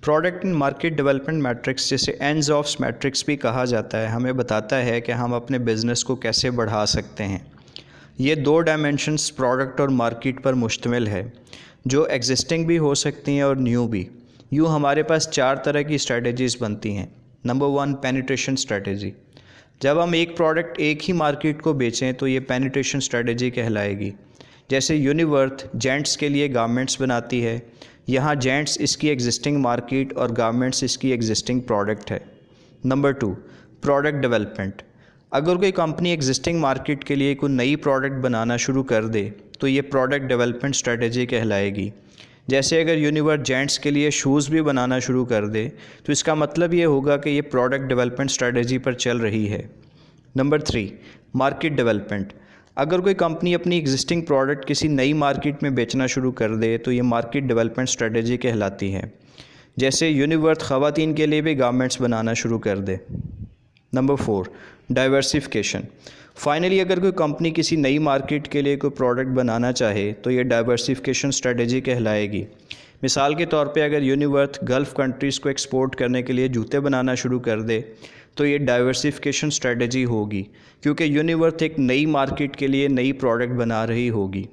Product and market development matrix, जिसे ends of matrix भी कहा जाता है, हमें बताता है कि हम अपने बिज़नेस को कैसे बढ़ा सकते हैं। ये दो डायमेंशंस प्रोडक्ट और मार्केट पर मुश्तमिल है, जो एग्जिस्टिंग भी हो सकती हैं और न्यू भी। यूँ हमारे पास 4 तरह की स्ट्रेटजीज़ बनती हैं। Number 1, penetration strategy. जब हम एक प्रोडक्ट एक ही मार्केट को बेचें तो ये पेनिट्रेशन स्ट्रेटजी कहलाएगी। जैसे यूनिवर्थ जेंट्स के लिए गारमेंट्स बनाती है, यहाँ जेंट्स इसकी एग्जिस्टिंग मार्केट और गारमेंट्स इसकी एग्जिस्टिंग प्रोडक्ट है। Number 2, product development. अगर कोई कंपनी एग्जिस्टिंग मार्केट के लिए कोई नई प्रोडक्ट बनाना शुरू कर दे तो ये प्रोडक्ट डेवलपमेंट स्ट्रेटजी कहलाएगी। जैसे अगर यूनिवर्थ जेंट्स के लिए शूज़ भी बनाना शुरू कर दे तो इसका मतलब ये होगा कि ये प्रोडक्ट डेवलपमेंट स्ट्रेटजी पर चल रही है। Number 3, market development. अगर कोई कंपनी अपनी एग्जिस्टिंग प्रोडक्ट किसी नई मार्केट में बेचना शुरू कर दे तो ये मार्केट डेवलपमेंट स्ट्रेटजी कहलाती है। जैसे यूनिवर्थ ख़वातीन के लिए भी गारमेंट्स बनाना शुरू कर दे। Number 4, diversification. फाइनली अगर कोई कंपनी किसी नई मार्केट के लिए कोई प्रोडक्ट बनाना चाहे तो ये डाइवर्सिफिकेशन स्ट्रेटजी कहलाएगी। मिसाल के तौर पे अगर यूनिवर्थ गल्फ़ कंट्रीज़ को एक्सपोर्ट करने के लिए जूते बनाना शुरू कर दे तो ये डाइवर्सिफिकेशन स्ट्रेटजी होगी, क्योंकि यूनिवर्थ एक नई मार्केट के लिए नई प्रोडक्ट बना रही होगी।